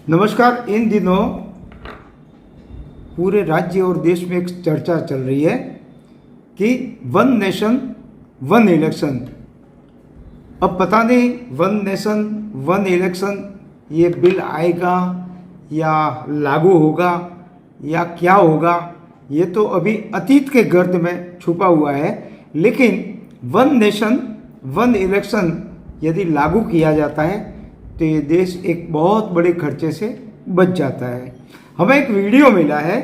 नमस्कार। इन दिनों पूरे राज्य और देश में एक चर्चा चल रही है कि वन नेशन वन इलेक्शन। अब पता नहीं वन नेशन वन इलेक्शन ये बिल आएगा या लागू होगा या क्या होगा, ये तो अभी अतीत के गर्त में छुपा हुआ है। लेकिन वन नेशन वन इलेक्शन यदि लागू किया जाता है तो ये देश एक बहुत बड़े खर्चे से बच जाता है। हमें एक वीडियो मिला है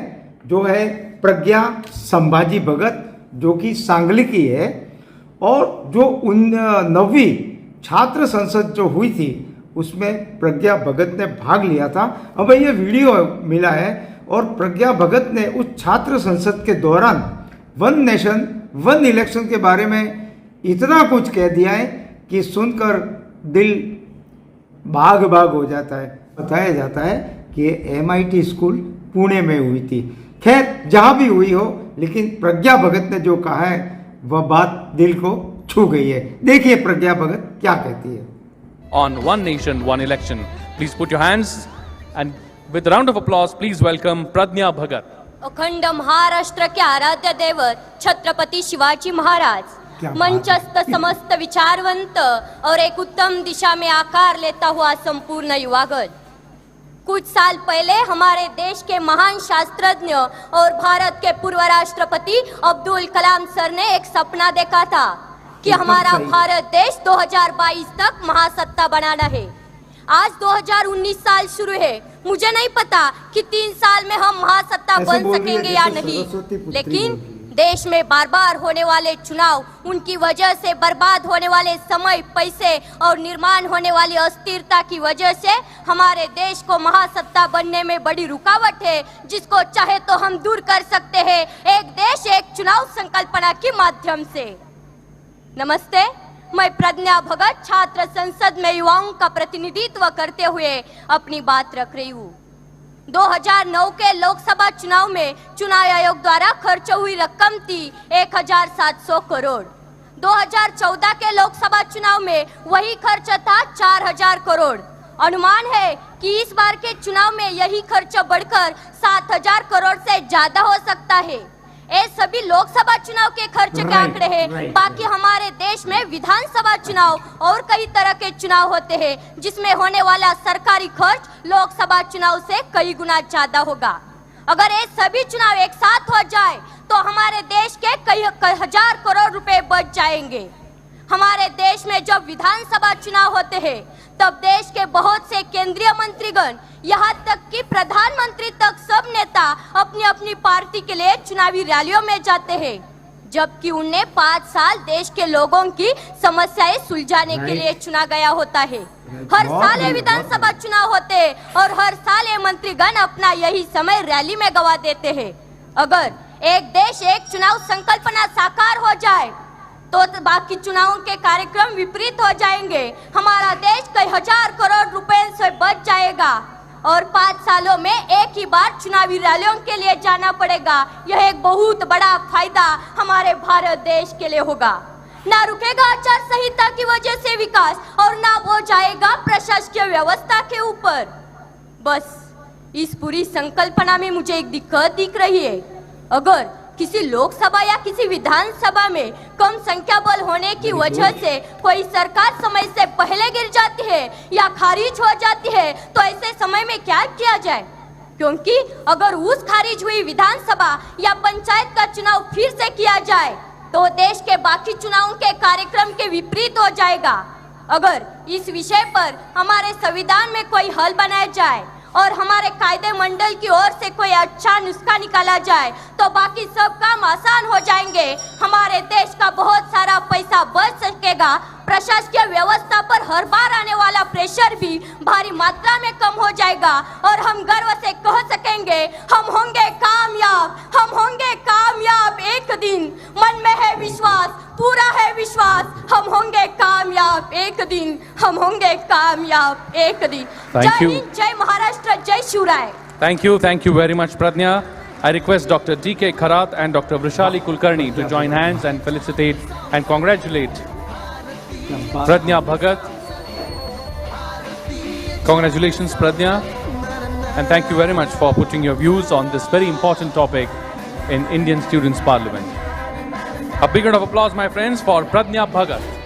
जो है प्रज्ञा संभाजी भगत, जो कि सांगली की है, और जो 9वीं छात्र संसद जो हुई थी उसमें प्रज्ञा भगत ने भाग लिया था। हमें ये वीडियो मिला है और प्रज्ञा भगत ने उस छात्र संसद के दौरान वन नेशन वन इलेक्शन के बारे में इतना कुछ कह दिया है कि सुनकर दिल भाग भाग हो जाता है। बताया जाता है कि MIT स्कूल पुणे में हुई थी। खैर जहाँ भी हुई हो, लेकिन प्रज्ञा भगत ने जो कहा है वह बात दिल को छू गई है। देखिए प्रज्ञा भगत क्या कहती है। On One Nation, One Election. Please put your hands and with a round of applause, please welcome Pradnya Bhagat. अखंड महाराष्ट्र के आराध्य दैवत छत्रपति शिवाजी महाराज, मंचस्थ समस्त विचारवंत और एक उत्तम दिशा में आकार लेता हुआ संपूर्ण युवागण। कुछ साल पहले हमारे देश के महान शास्त्रज्ञ और भारत के पूर्व राष्ट्रपति अब्दुल कलाम सर ने एक सपना देखा था कि हमारा भारत देश 2022 तक महासत्ता बनाना है। आज 2019 साल शुरू है। मुझे नहीं पता कि 3 साल में हम महासत्ता बन सकेंगे या नहीं, लेकिन देश में बार बार होने वाले चुनाव, उनकी वजह से बर्बाद होने वाले समय, पैसे और निर्माण होने वाली अस्थिरता की वजह से हमारे देश को महासत्ता बनने में बड़ी रुकावट है, जिसको चाहे तो हम दूर कर सकते हैं एक देश एक चुनाव संकल्पना के माध्यम से। नमस्ते, मैं प्रज्ञा भगत छात्र संसद में युवाओं का प्रतिनिधित्व करते हुए अपनी बात रख रही हूँ। 2009 के लोकसभा चुनाव में चुनाव आयोग द्वारा खर्च हुई रकम थी 1700 करोड़। 2014 के लोकसभा चुनाव में वही खर्च था 4000 करोड़। अनुमान है कि इस बार के चुनाव में यही खर्च बढ़कर 7000 करोड़ से ज्यादा हो सकता है। ये सभी लोकसभा चुनाव के खर्च के आंकड़े हैं। बाकी हमारे देश में विधानसभा चुनाव और कई तरह के चुनाव होते हैं, जिसमें होने वाला सरकारी खर्च लोकसभा चुनाव से कई गुना ज्यादा होगा। अगर ये सभी चुनाव एक साथ हो जाए तो हमारे देश के कई हजार करोड़ रुपए बच जाएंगे। हमारे देश में जब विधानसभा चुनाव होते हैं तब देश के बहुत से केंद्रीय मंत्रीगण, यहाँ तक कि प्रधानमंत्री तक, सब नेता अपनी अपनी पार्टी के लिए चुनावी रैलियों में जाते हैं, जबकि उन्हें 5 साल देश के लोगों की समस्याएं सुलझाने के लिए चुना गया होता है। हर साल ये विधानसभा चुनाव होते हैं और हर साल ये मंत्रीगण अपना यही समय रैली में गवा देते हैं। अगर एक देश एक चुनाव संकल्पना साकार हो जाए तो बाकी चुनावों के कार्यक्रम विपरीत हो जाएंगे। हमारा देश कई हजार करोड़ रुपए से बच जाएगा और 5 सालों में एक ही बार चुनावी रैलियों के लिए जाना पड़ेगा। यह एक बहुत बड़ा फायदा हमारे भारत देश के लिए होगा। ना रुकेगा आचार संहिता की वजह से विकास और ना वो जाएगा प्रशासकीय व्यवस्था के ऊपर। बस इस पूरी संकल्पना में मुझे एक दिक्कत दिख रही है। अगर किसी लोकसभा या किसी विधानसभा में कम संख्या बल होने की वजह से कोई सरकार समय से पहले गिर जाती है या खारिज हो जाती है तो ऐसे समय में क्या किया जाए? क्योंकि अगर उस खारिज हुई विधानसभा या पंचायत का चुनाव फिर से किया जाए तो देश के बाकी चुनावों के कार्यक्रम के विपरीत हो जाएगा। अगर इस विषय पर हमारे संविधान में कोई हल बनाया जाए और हमारे कायदे मंडल की ओर से कोई अच्छा नुस्खा निकाला जाए तो बाकी सब काम आसान हो जाएंगे। हमारे देश का बहुत सारा पैसा बच सकेगा। प्रशासकीय व्यवस्था पर हर बार आने वाला प्रेशर भी भारी मात्रा में कम हो जाएगा और हम गर्व से कह सकेंगे हम होंगे कामयाब, हम होंगे कामयाब एक दिन। मन में है विश्वास, पूरा है विश्वास, हम होंगे कामयाब एक दिन, हम होंगे कामयाब एक दिन। जय हिंद, जय महाराष्ट्र, जय Shivrai. Thank you very much, Pradnya. I request Dr. D.K. Kharath and Dr. Vrishali Kulkarni to join hands and felicitate and congratulate Pradnya Bhagat. Congratulations, Pradnya. and thank you very much for putting your views on this very important topic in Indian Students' Parliament. A big round of applause, my friends, for Pradnya Bhagat.